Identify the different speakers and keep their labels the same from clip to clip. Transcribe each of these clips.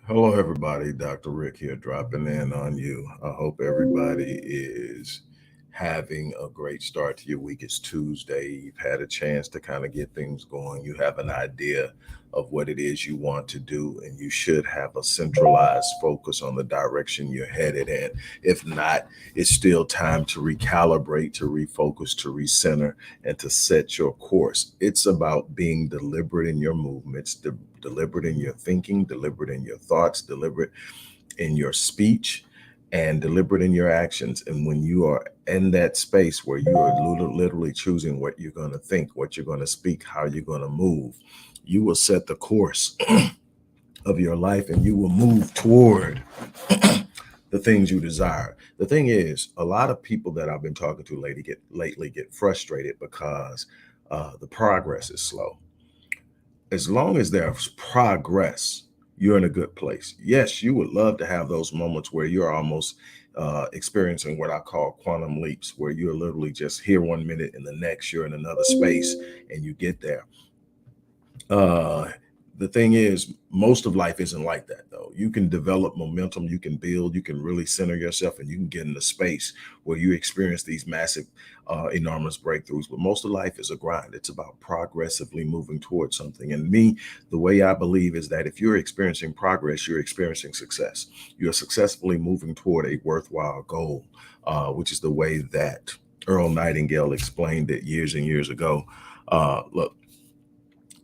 Speaker 1: Hello, everybody. Dr. Rick here, dropping in on you. I hope everybody is having a great start to your week. It's Tuesday. You've had a chance to kind of get things going. You have an idea of what it is you want to do, and you should have a centralized focus on the direction you're headed in. If not, it's still time to recalibrate, to refocus, to recenter, and to set your course. It's about being deliberate in your movements, deliberate in your thinking, deliberate in your thoughts, deliberate in your speech, and deliberate in your actions. And when you are in that space where you are literally choosing what you're going to think, what you're going to speak, how you're going to move, you will set the course of your life and you will move toward the things you desire. The thing is, a lot of people that I've been talking to lately get frustrated because the progress is slow. As long as there's progress, you're in a good place. Yes, you would love to have those moments where you're almost experiencing what I call quantum leaps, where you're literally just here 1 minute and the next you're in another space and you get there. Uh, the thing is, most of life isn't like that, though. You can develop momentum, you can build, you can really center yourself, and you can get in a space where you experience these massive, enormous breakthroughs. But most of life is a grind. It's about progressively moving towards something. And me, the way I believe is that if you're experiencing progress, you're experiencing success. You're successfully moving toward a worthwhile goal, which is the way that Earl Nightingale explained it years and years ago. Look,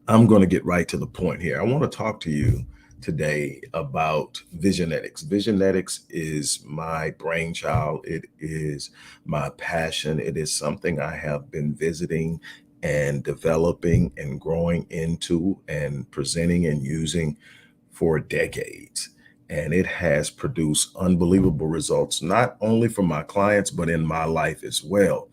Speaker 1: I'm going to get right to the point here. I want to talk to you today about Visionetics. Visionetics is my brainchild, it is my passion, it is something I have been visiting and developing and growing into and presenting and using for decades. And it has produced unbelievable results, not only for my clients, but in my life as well.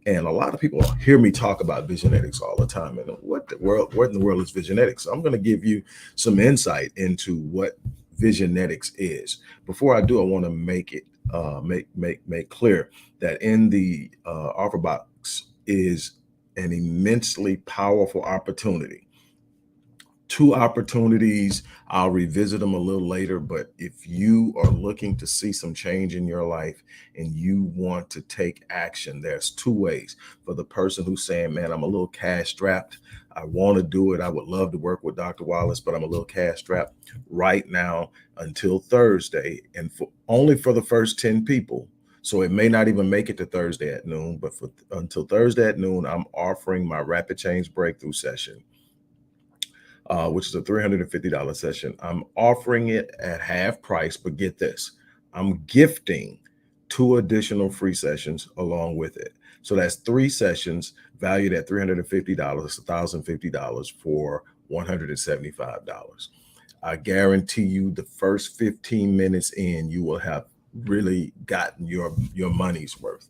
Speaker 1: And a lot of people hear me talk about Visionetics all the time. And what in the world is Visionetics? I'm going to give you some insight into what Visionetics is. Before I do, I want to make it make clear that in the offer box is an immensely powerful opportunity, two opportunities. I'll revisit them a little later. But if you are looking to see some change in your life and you want to take action, there's two ways. For the person who's saying, man, I'm a little cash strapped, I want to do it, I would love to work with Dr. Wallace, but I'm a little cash strapped right now until Thursday, and for only for the first 10 people. So it may not even make it to Thursday at noon, but for until Thursday at noon, I'm offering my rapid change breakthrough session, which is a $350 session. I'm offering it at half price, but get this, I'm gifting two additional free sessions along with it. So that's three sessions valued at $350, $1,050 for $175. I guarantee you the first 15 minutes in, you will have really gotten your money's worth.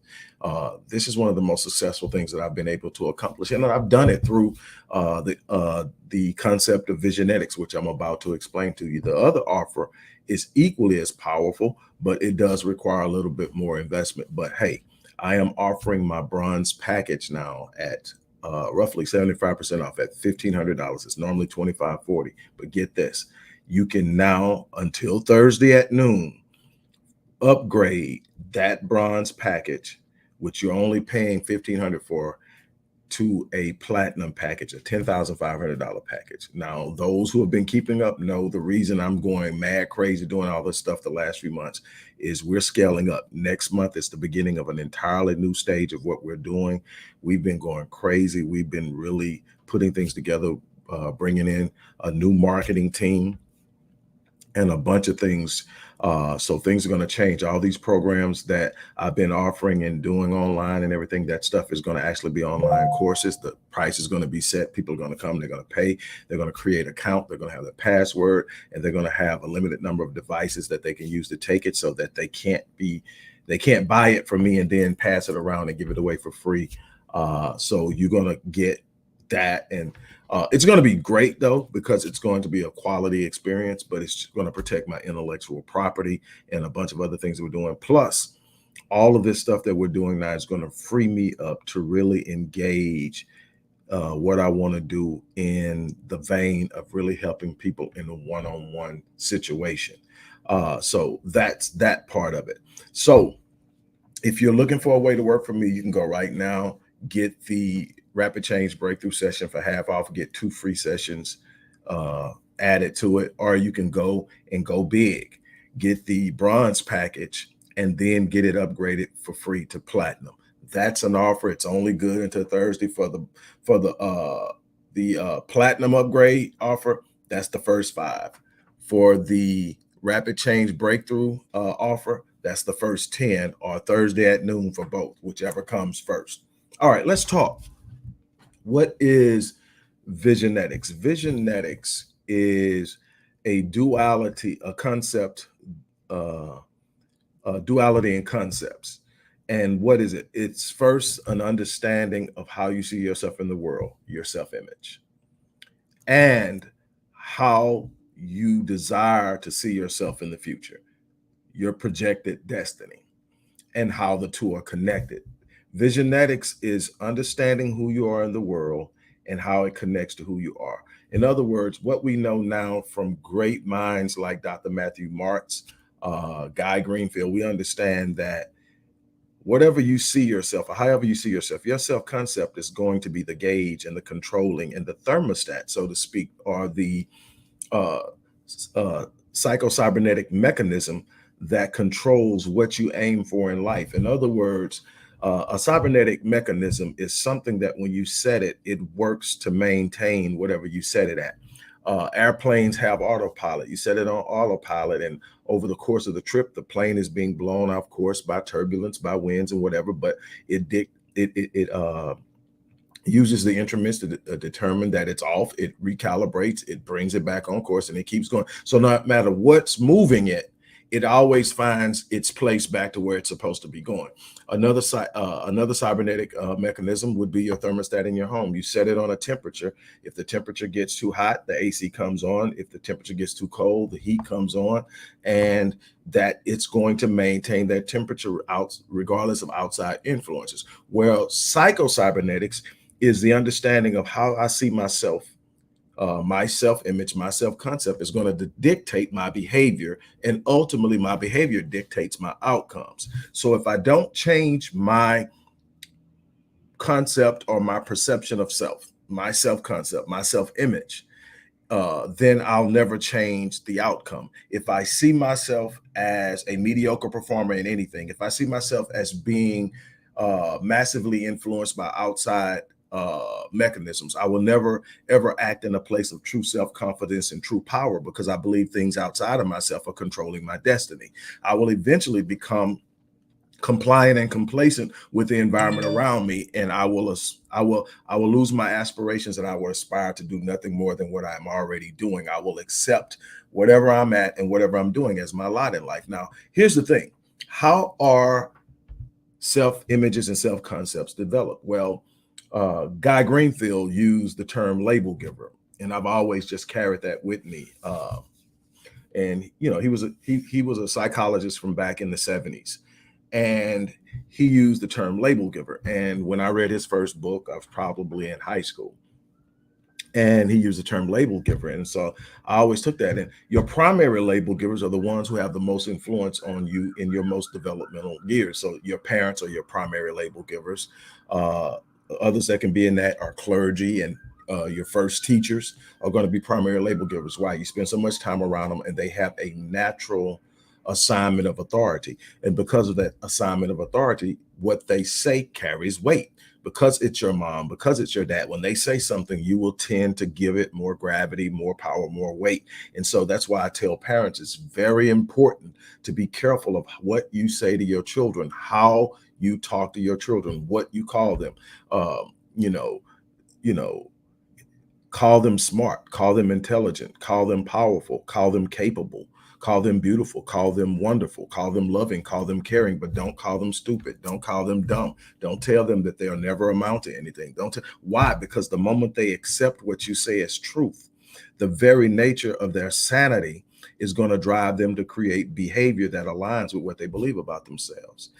Speaker 1: This is one of the most successful things that I've been able to accomplish, and I've done it through the concept of Visionetics, which I'm about to explain to you. The other offer is equally as powerful, but it does require a little bit more investment. But hey, I am offering my bronze package now at roughly 75% off at $1,500. It's normally $2,540, but get this, you can now until Thursday at noon upgrade that bronze package, which you're only paying $1,500 for, to a platinum package, a $10,500 package. Now, those who have been keeping up know the reason I'm going mad crazy doing all this stuff the last few months is we're scaling up. Next month is the beginning of an entirely new stage of what we're doing. We've been going crazy. We've been really putting things together, bringing in a new marketing team and a bunch of things. So things are going to change. All these programs that I've been offering and doing online and everything, that stuff is going to actually be online courses. The price is going to be set. People are going to come, they're going to pay, they're going to create an account, they're going to have their password, and they're going to have a limited number of devices that they can use to take it, so that they can't buy it from me and then pass it around and give it away for free. So you're going to get that. And it's going to be great, though, because it's going to be a quality experience, but it's going to protect my intellectual property and a bunch of other things that we're doing. Plus, all of this stuff that we're doing now is going to free me up to really engage what I want to do in the vein of really helping people in a one-on-one situation. So that's that part of it. So if you're looking for a way to work for me, you can go right now, get the rapid change breakthrough session for half off, get 2 free sessions uh, added to it, or you can go and go big, get the bronze package, and then get it upgraded for free to platinum. That's an offer. It's only good until Thursday for the platinum upgrade offer. That's the first 5. For the rapid change breakthrough offer, that's the first 10, or Thursday at noon for both, whichever comes first. All right, let's talk. What is Visionetics? Visionetics is a duality, a concept, uh, duality in concepts. And what is it? It's first an understanding of how you see yourself in the world, your self image, and how you desire to see yourself in the future, your projected destiny, and how the two are connected. Visionetics is understanding who you are in the world and how it connects to who you are. In other words, what we know now from great minds like Dr. Matthew Martz, Guy Greenfield, we understand that whatever you see yourself, or however you see yourself, your self concept is going to be the gauge and the controlling and the thermostat, so to speak, or the uh, psychocybernetic mechanism that controls what you aim for in life. In other words, a cybernetic mechanism is something that when you set it, it works to maintain whatever you set it at. Airplanes have autopilot. You set it on autopilot, and over the course of the trip, the plane is being blown off course by turbulence, by winds, and whatever. But it uses the instruments to determine that it's off. It recalibrates, it brings it back on course, and it keeps going. So no matter what's moving it, it always finds its place back to where it's supposed to be going. Another cybernetic mechanism would be your thermostat in your home. You set it on a temperature. If the temperature gets too hot, the AC comes on. If the temperature gets too cold, the heat comes on, and that it's going to maintain that temperature out regardless of outside influences. Well, psychocybernetics is the understanding of how I see myself, my self-image, my self-concept is going to dictate my behavior, and ultimately my behavior dictates my outcomes. So if I don't change my concept or my perception of self, my self-concept, my self-image, then I'll never change the outcome. If I see myself as a mediocre performer in anything, if I see myself as being massively influenced by outside mechanisms, I will never ever act in a place of true self-confidence and true power, because I believe things outside of myself are controlling my destiny. I will eventually become compliant and complacent with the environment around me, and I will lose my aspirations, and I will aspire to do nothing more than what I'm already doing. I will accept whatever I'm at and whatever I'm doing as my lot in life. Now, here's the thing. How are self images and self concepts developed? Well, Guy Greenfield used the term label giver, and I've always just carried that with me. And he was a psychologist from back in the 70s, and he used the term label giver. And when I read his first book, I was probably in high school, and he used the term label giver. And so I always took that. And your primary label givers are the ones who have the most influence on you in your most developmental years. So your parents are your primary label givers. Uh, Others that can be in that are clergy, and your first teachers are going to be primary label givers. Why? You spend so much time around them, and they have a natural assignment of authority. And because of that assignment of authority, what they say carries weight. Because it's your mom, because it's your dad, when they say something, you will tend to give it more gravity, more power, more weight. And so that's why I tell parents it's very important to be careful of what you say to your children, how you talk to your children, what you call them. Um, you know, you know, Call them smart, call them intelligent, call them powerful, call them capable, call them beautiful, call them wonderful, call them loving, call them caring, but don't call them stupid. Don't call them dumb. Don't tell them that they'll never amount to anything. Why? Because the moment they accept what you say as truth, the very nature of their sanity is going to drive them to create behavior that aligns with what they believe about themselves.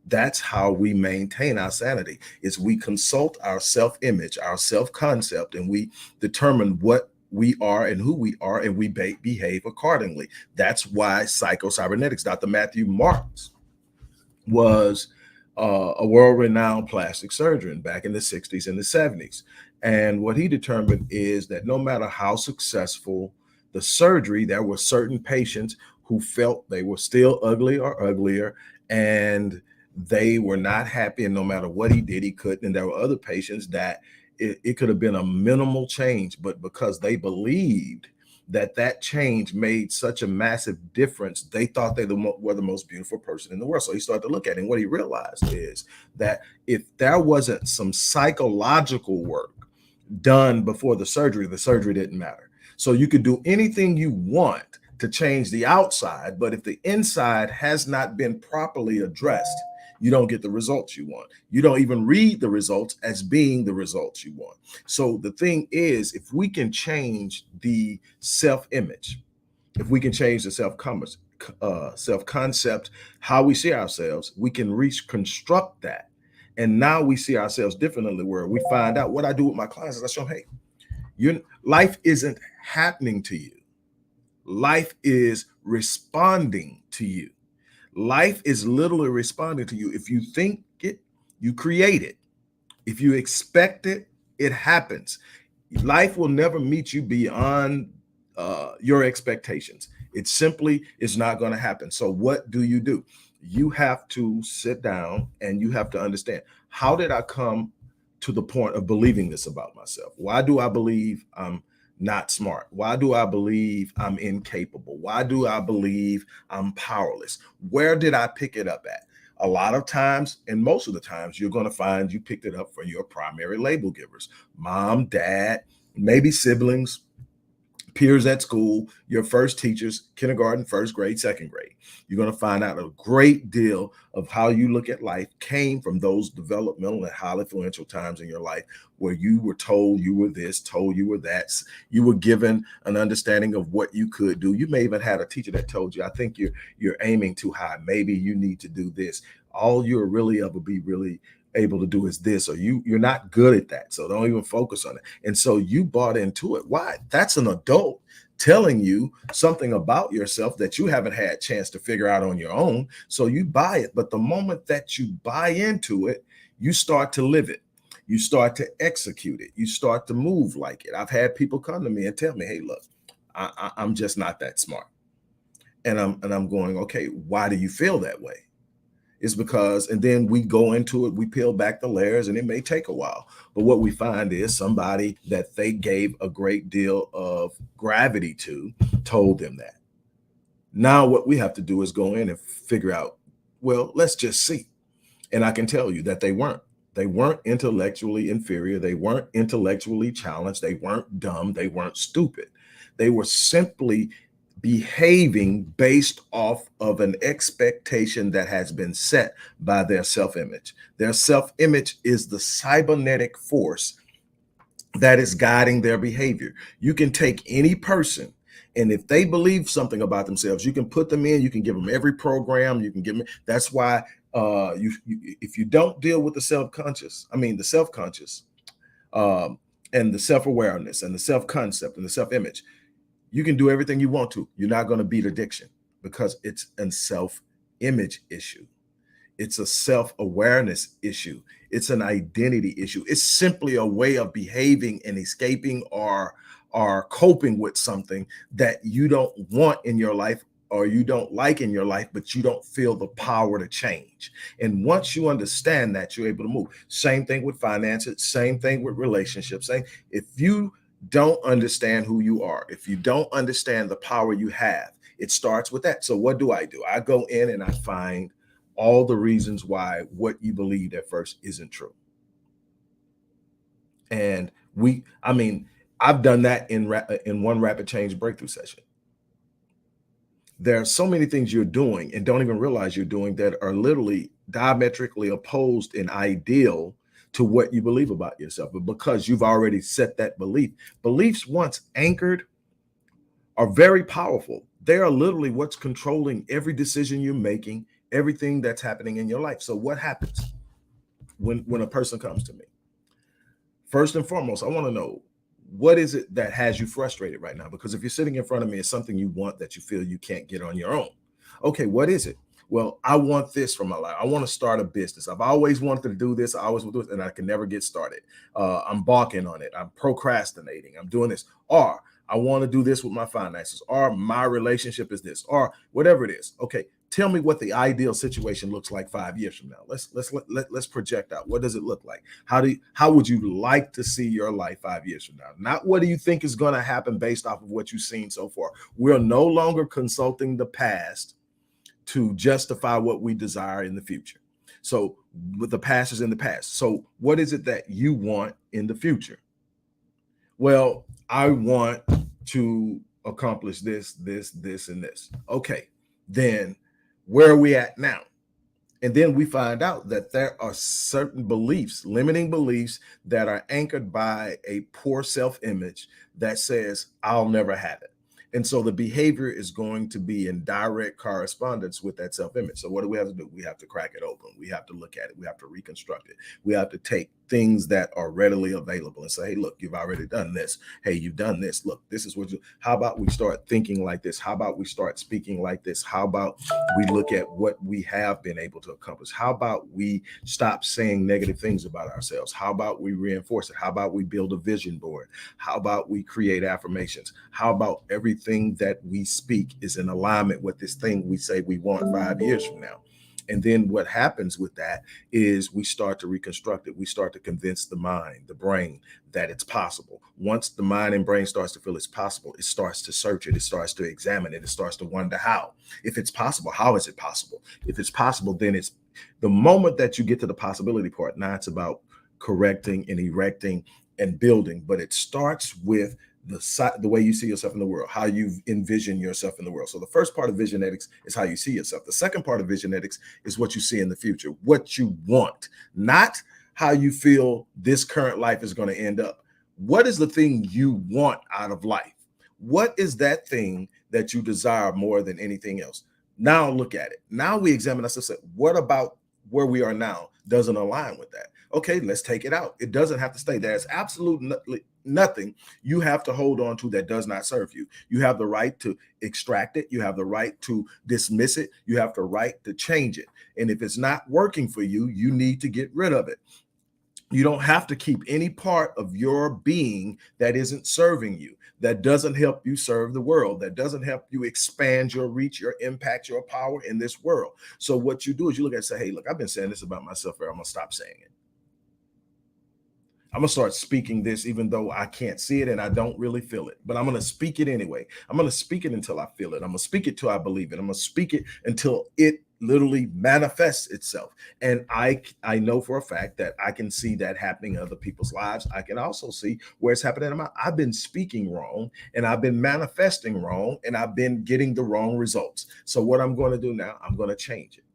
Speaker 1: That's how we maintain our sanity, is we consult our self-image, our self-concept, and we determine what we are and who we are, and we behave accordingly. That's why psycho-cybernetics, Dr. Matthew Marks was a world-renowned plastic surgeon back in the 60s and the 70s. And what he determined is that no matter how successful the surgery, there were certain patients who felt they were still ugly or uglier, and they were not happy. And no matter what he did, he couldn't. And there were other patients that it could have been a minimal change, but because they believed that change made such a massive difference, they thought they were the most beautiful person in the world. So he started to look at it, and what he realized is that if there wasn't some psychological work done before the surgery didn't matter. So you could do anything you want to change the outside, but if the inside has not been properly addressed, you don't get the results you want. You don't even read the results as being the results you want. So the thing is, if we can change the self-image, if we can change the self-concept, how we see ourselves, we can reconstruct that. And now we see ourselves differently, where we find out. What I do with my clients is I show them, hey, life isn't happening to you. Life is responding to you. Life is literally responding to you. If you think it, you create it. If you expect it, it happens. Life will never meet you beyond your expectations. It simply is not going to happen. So what do? You have to sit down and you have to understand, how did I come to the point of believing this about myself? Why do I believe I'm not smart? Why do I believe I'm incapable? Why do I believe I'm powerless? Where did I pick it up at? A lot of times, and most of the times, you're going to find you picked it up from your primary label givers: mom, dad, maybe siblings, peers at school, your first teachers, kindergarten, first grade, second grade. You're going to find out a great deal of how you look at life came from those developmental and highly influential times in your life where you were told you were this, told you were that. You were given an understanding of what you could do. You may even had a teacher that told you, I think you're aiming too high. Maybe you need to do this. All you're really ever be really able to do is this, or you're not good at that, so don't even focus on it. And so you bought into it. Why? That's an adult telling you something about yourself that you haven't had a chance to figure out on your own, so you buy it. But the moment that you buy into it, you start to live it, you start to execute it, you start to move like it. I've had people come to me and tell me, hey, look, I'm just not that smart. And I'm going, okay, why do you feel that way? Is because, and then we go into it, we peel back the layers, and it may take a while. But what we find is somebody that they gave a great deal of gravity to told them that. Now what we have to do is go in and figure out, well, let's just see. And I can tell you that they weren't. They weren't intellectually inferior. They weren't intellectually challenged. They weren't dumb. They weren't stupid. They were simply behaving based off of an expectation that has been set by their self-image. Their self-image is the cybernetic force that is guiding their behavior. You can take any person, and if they believe something about themselves, you can put them in, you can give them every program, you can give them. That's why if you don't deal with the self-conscious, and the self-awareness and the self-concept and the self-image, you can do everything you want to. You're not going to beat addiction, because it's a self-image issue. It's a self-awareness issue. It's an identity issue. It's simply a way of behaving and escaping or coping with something that you don't want in your life or you don't like in your life, but you don't feel the power to change. And once you understand that, you're able to move. Same thing with finances, same thing with relationships. If you don't understand who you are, if you don't understand the power you have, it starts with that. So what do? I go in and I find all the reasons why what you believed at first isn't true. And I've done that in one rapid change breakthrough session. There are so many things you're doing and don't even realize you're doing that are literally diametrically opposed and ideal to what you believe about yourself. But because you've already set that beliefs once anchored are very powerful. They are literally what's controlling every decision you're making, everything that's happening in your life. So what happens when a person comes to me? First and foremost, I want to know, what is it that has you frustrated right now? Because if you're sitting in front of me, it's something you want that you feel you can't get on your own. Okay, what is it? Well, I want this from my life. I want to start a business. I've always wanted to do this. I always will do it, and I can never get started. I'm balking on it. I'm procrastinating. I'm doing this. Or I want to do this with my finances. Or my relationship is this. Or whatever it is. Okay, tell me what the ideal situation looks like 5 years from now. Let's project out. What does it look like? How would you like to see your life 5 years from now? Not what do you think is going to happen based off of what you've seen so far. We're no longer consulting the past to justify what we desire in the future. So with the past is in the past. So what is it that you want in the future? Well, I want to accomplish this, and this. Okay, then where are we at now? And then we find out that there are certain beliefs, limiting beliefs, that are anchored by a poor self-image that says, I'll never have it. And so the behavior is going to be in direct correspondence with that self-image. So what do we have to do? We have to crack it open. We have to look at it. We have to reconstruct it. We have to take things that are readily available and say, hey, look, you've already done this. Hey, you've done this. Look, this is what you, how about we start thinking like this? How about we start speaking like this? How about we look at what we have been able to accomplish? How about we stop saying negative things about ourselves? How about we reinforce it? How about we build a vision board? How about we create affirmations? How about everything that we speak is in alignment with this thing we say we want 5 years from now? And then what happens with that is we start to reconstruct it. We start to convince the mind, the brain, that it's possible. Once the mind and brain starts to feel it's possible, it starts to search it. It starts to examine it. It starts to wonder how. If it's possible, how is it possible? If it's possible, then it's the moment that you get to the possibility part. Now it's about correcting and erecting and building, but it starts with the way you see yourself in the world, how you envision yourself in the world. So the first part of Visionetics is how you see yourself. The second part of Visionetics is what you see in the future, what you want, not how you feel this current life is going to end up. What is the thing you want out of life? What is that thing that you desire more than anything else? Now look at it. Now we examine ourselves. What about where we are now doesn't align with that? Okay, let's take it out. It doesn't have to stay. There's absolutely nothing you have to hold on to that does not serve you. You have the right to extract it. You have the right to dismiss it. You have the right to change it. And if it's not working for you, you need to get rid of it. You don't have to keep any part of your being that isn't serving you, that doesn't help you serve the world, that doesn't help you expand your reach, your impact, your power in this world. So what you do is you look at it and say, hey, look, I've been saying this about myself, or I'm going to stop saying it. I'm going to start speaking this even though I can't see it and I don't really feel it, but I'm going to speak it anyway. I'm going to speak it until I feel it. I'm going to speak it till I believe it. I'm going to speak it until it literally manifests itself. And I know for a fact that I can see that happening in other people's lives. I can also see where it's happening in mine. I've been speaking wrong and I've been manifesting wrong and I've been getting the wrong results. So what I'm going to do now, I'm going to change it.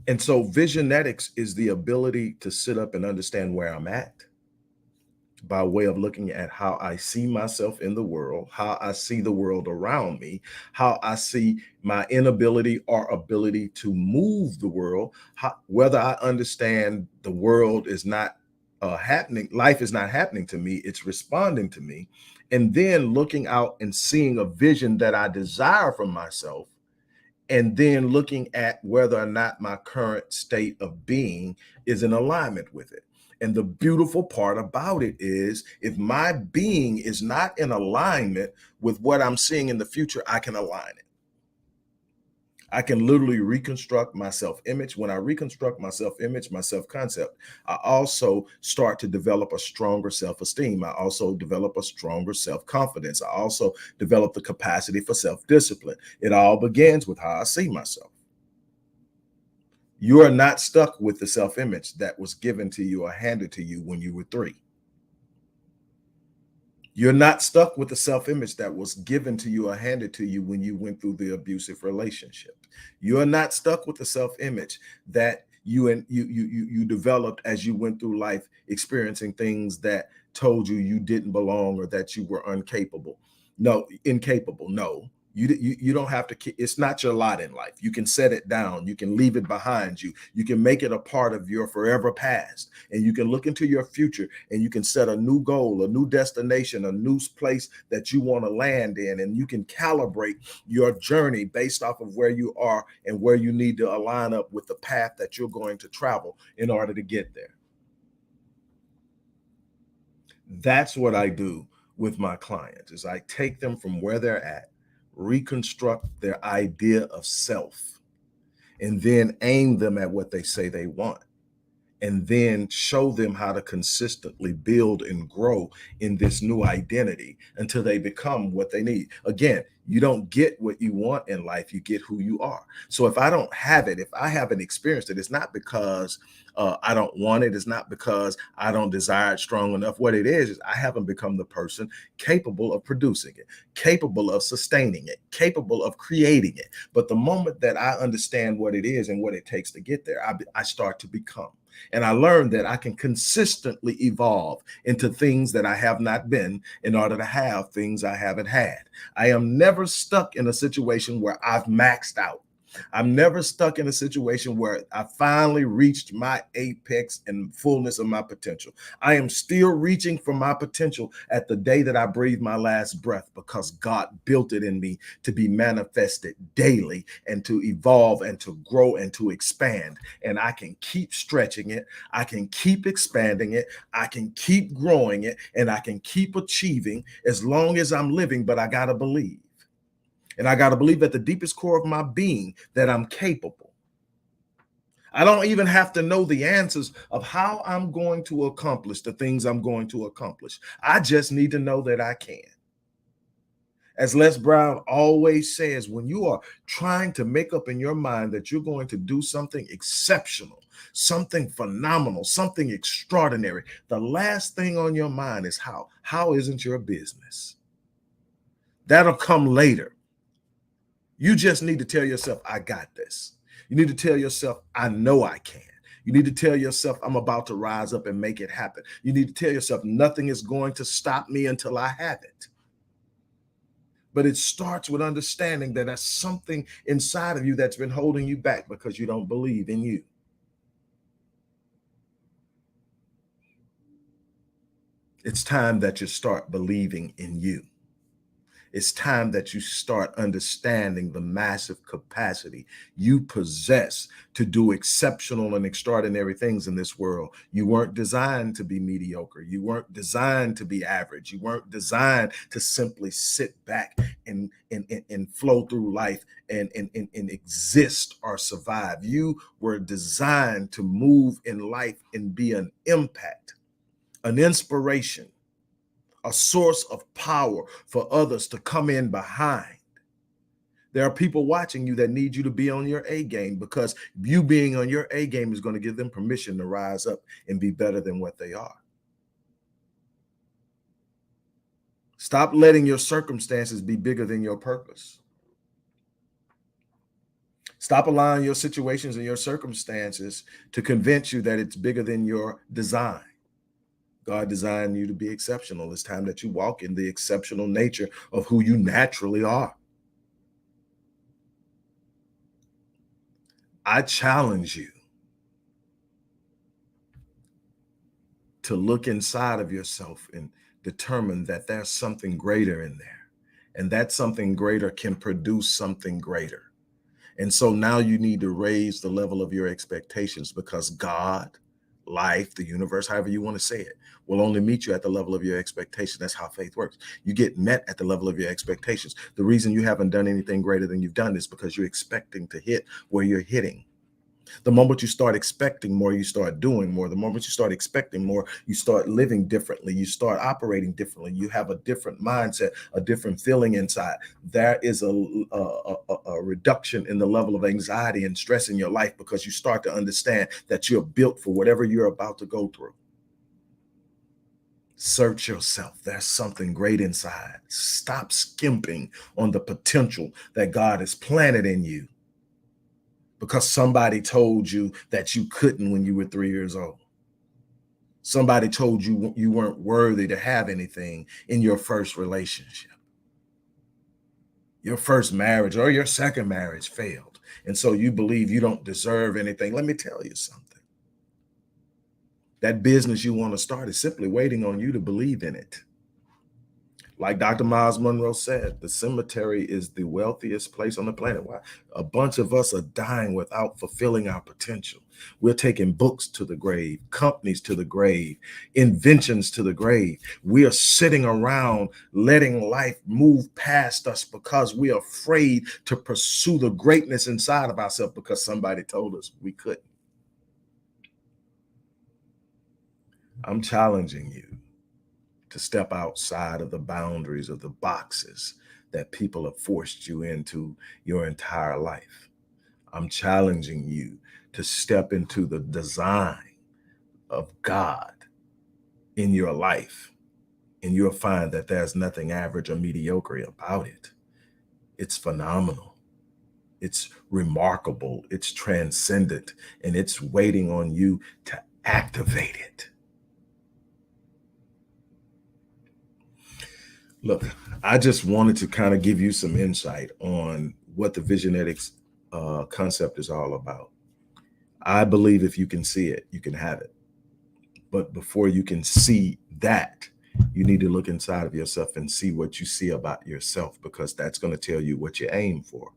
Speaker 1: And so Visionetics is the ability to sit up and understand where I'm at by way of looking at how I see myself in the world, how I see the world around me, how I see my inability or ability to move the world, whether I understand the world is not happening, life is not happening to me, it's responding to me. And then looking out and seeing a vision that I desire from myself, and then looking at whether or not my current state of being is in alignment with it. And the beautiful part about it is if my being is not in alignment with what I'm seeing in the future, I can align it. I can literally reconstruct my self-image. When I reconstruct my self-image, my self-concept, I also start to develop a stronger self-esteem. I also develop a stronger self-confidence. I also develop the capacity for self-discipline. It all begins with how I see myself. You are not stuck with the self-image that was given to you or handed to you when you were 3. You're not stuck with the self-image that was given to you or handed to you when you went through the abusive relationship. You're not stuck with the self-image that you developed as you went through life, experiencing things that told you you didn't belong or that you were incapable. No, You don't have to, it's not your lot in life. You can set it down. You can leave it behind you. You can make it a part of your forever past. And you can look into your future and you can set a new goal, a new destination, a new place that you want to land in. And you can calibrate your journey based off of where you are and where you need to align up with the path that you're going to travel in order to get there. That's what I do with my clients is I take them from where they're at, reconstruct their idea of self, and then aim them at what they say they want, and then show them how to consistently build and grow in this new identity until they become what they need. Again, you don't get what you want in life, you get who you are. So if I don't have it, if I haven't experienced it, it's not because I don't want it. It's not because I don't desire it strong enough. What it is I haven't become the person capable of producing it, capable of sustaining it, capable of creating it. But the moment that I understand what it is and what it takes to get there, I start to become. And I learned that I can consistently evolve into things that I have not been in order to have things I haven't had. I am never stuck in a situation where I've maxed out. I'm never stuck in a situation where I finally reached my apex and fullness of my potential. I am still reaching for my potential at the day that I breathe my last breath because God built it in me to be manifested daily and to evolve and to grow and to expand. And I can keep stretching it. I can keep expanding it. I can keep growing it and I can keep achieving as long as I'm living, but I got to believe. And I got to believe at the deepest core of my being that I'm capable. I don't even have to know the answers of how I'm going to accomplish the things I'm going to accomplish. I just need to know that I can. As Les Brown always says, when you are trying to make up in your mind that you're going to do something exceptional, something phenomenal, something extraordinary, the last thing on your mind is how. How isn't your business? That'll come later. You just need to tell yourself, I got this. You need to tell yourself, I know I can. You need to tell yourself, I'm about to rise up and make it happen. You need to tell yourself, nothing is going to stop me until I have it. But it starts with understanding that there's something inside of you that's been holding you back because you don't believe in you. It's time that you start believing in you. It's time that you start understanding the massive capacity you possess to do exceptional and extraordinary things in this world. You weren't designed to be mediocre. You weren't designed to be average. You weren't designed to simply sit back and flow through life and exist or survive. You were designed to move in life and be an impact, an inspiration, a source of power for others to come in behind. There are people watching you that need you to be on your A game because you being on your A game is going to give them permission to rise up and be better than what they are. Stop letting your circumstances be bigger than your purpose. Stop allowing your situations and your circumstances to convince you that it's bigger than your design. God designed you to be exceptional. It's time that you walk in the exceptional nature of who you naturally are. I challenge you to look inside of yourself and determine that there's something greater in there. And that something greater can produce something greater. And so now you need to raise the level of your expectations because God, life, the universe, however you want to say it, will only meet you at the level of your expectation. That's how faith works. You get met at the level of your expectations. The reason you haven't done anything greater than you've done is because you're expecting to hit where you're hitting. The moment you start expecting more, you start doing more. The moment you start expecting more, you start living differently. You start operating differently. You have a different mindset, a different feeling inside. There is a reduction in the level of anxiety and stress in your life because you start to understand that you're built for whatever you're about to go through. Search yourself. There's something great inside. Stop skimping on the potential that God has planted in you because somebody told you that you couldn't when you were 3 years old. Somebody told you you weren't worthy to have anything in your first relationship. Your first marriage or your second marriage failed. And so you believe you don't deserve anything. Let me tell you something. That business you want to start is simply waiting on you to believe in it. Like Dr. Miles Monroe said, the cemetery is the wealthiest place on the planet. Why? A bunch of us are dying without fulfilling our potential. We're taking books to the grave, companies to the grave, inventions to the grave. We are sitting around letting life move past us because we are afraid to pursue the greatness inside of ourselves because somebody told us we couldn't. I'm challenging you to step outside of the boundaries of the boxes that people have forced you into your entire life. I'm challenging you to step into the design of God in your life, and you'll find that there's nothing average or mediocre about it. It's phenomenal. It's remarkable. It's transcendent, and it's waiting on you to activate it. Look, I just wanted to kind of give you some insight on what the Visionetics concept is all about. I believe if you can see it, you can have it. But before you can see that, you need to look inside of yourself and see what you see about yourself, because that's going to tell you what you aim for.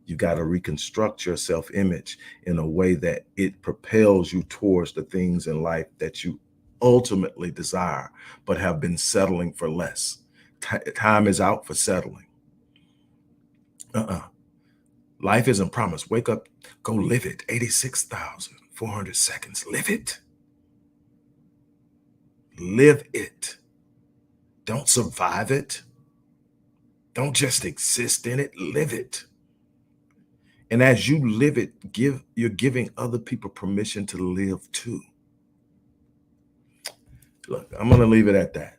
Speaker 1: You got to reconstruct your self-image in a way that it propels you towards the things in life that you ultimately desire, but have been settling for less. Time is out for settling. Life isn't promised. Wake up, go live it. 86,400 seconds. Live it. Live it. Don't survive it. Don't just exist in it. Live it. And as you live it, you're giving other people permission to live too. Look, I'm going to leave it at that.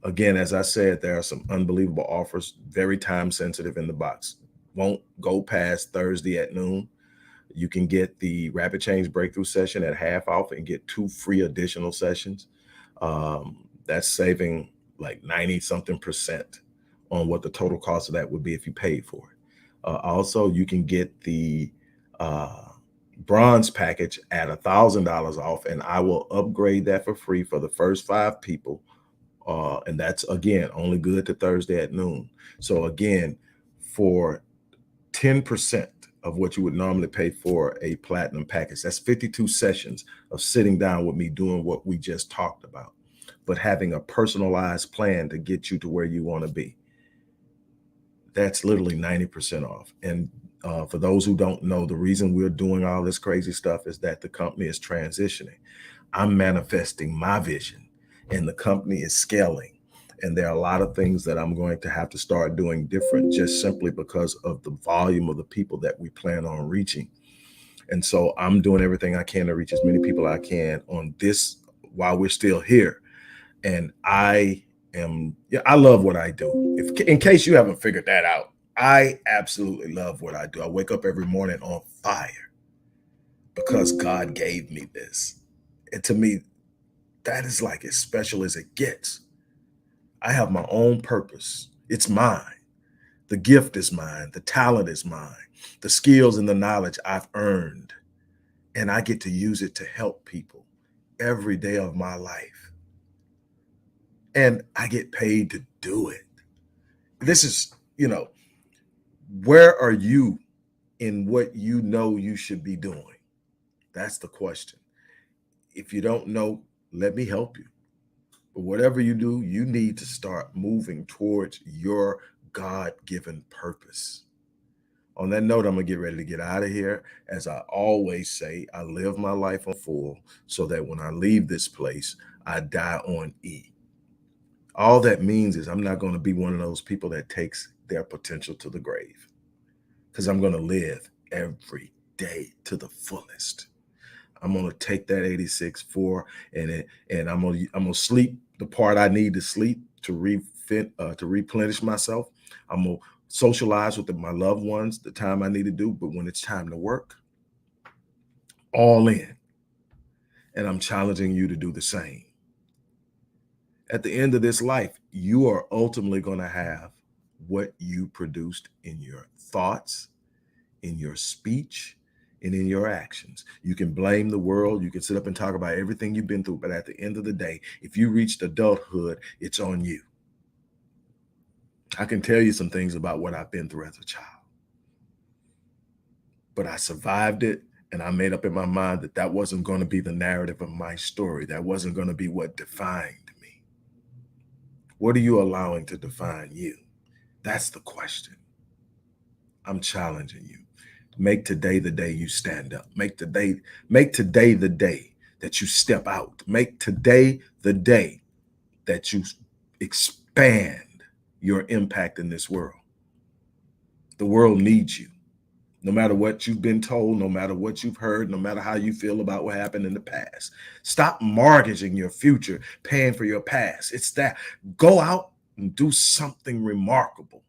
Speaker 1: Again, as I said, there are some unbelievable offers, very time sensitive in the box. Won't go past Thursday at noon. You can get the Rapid Change Breakthrough session at half off and get 2 free additional sessions. That's saving like 90 something percent on what the total cost of that would be if you paid for it. Also, you can get the bronze package at $1,000 off, and I will upgrade that for free for the first 5 people. And that's, again, only good to Thursday at noon. So again, for 10% of what you would normally pay for a platinum package, that's 52 sessions of sitting down with me doing what we just talked about, but having a personalized plan to get you to where you want to be. That's literally 90% off. And for those who don't know, the reason we're doing all this crazy stuff is that the company is transitioning. I'm manifesting my vision, and the company is scaling. And there are a lot of things that I'm going to have to start doing different, just simply because of the volume of the people that we plan on reaching. And so I'm doing everything I can to reach as many people I can on this while we're still here. And I love what I do. In case you haven't figured that out, I absolutely love what I do. I wake up every morning on fire because God gave me this. And to me, that is like as special as it gets. I have my own purpose. It's mine. The gift is mine. The talent is mine. The skills and the knowledge I've earned. And I get to use it to help people every day of my life. And I get paid to do it. This is, where are you in what you know you should be doing? That's the question. If you don't know, let me help you. But whatever you do, you need to start moving towards your God-given purpose. On that note, I'm going to get ready to get out of here. As I always say, I live my life on full so that when I leave this place, I die on E. All that means is I'm not going to be one of those people that takes their potential to the grave, because I'm going to live every day to the fullest. I'm going to take that 86.4 and I'm going to sleep the part I need to sleep to replenish myself. I'm going to socialize with my loved ones the time I need to do, but when it's time to work, all in. And I'm challenging you to do the same. At the end of this life, you are ultimately going to have what you produced in your thoughts, in your speech, and in your actions. You can blame the world. You can sit up and talk about everything you've been through. But at the end of the day, if you reached adulthood, it's on you. I can tell you some things about what I've been through as a child, but I survived it. And I made up in my mind that that wasn't going to be the narrative of my story. That wasn't going to be what defined me. What are you allowing to define you? That's the question. I'm challenging you. Make today the day you stand up. Make today the day that you step out. Make today the day that you expand your impact in this world. The world needs you. No matter what you've been told, no matter what you've heard, no matter how you feel about what happened in the past. Stop mortgaging your future, paying for your past. It's that. Go out and do something remarkable.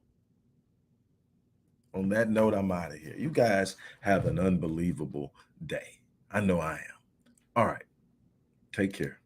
Speaker 1: On that note, I'm out of here. You guys have an unbelievable day. I know I am. All right. Take care.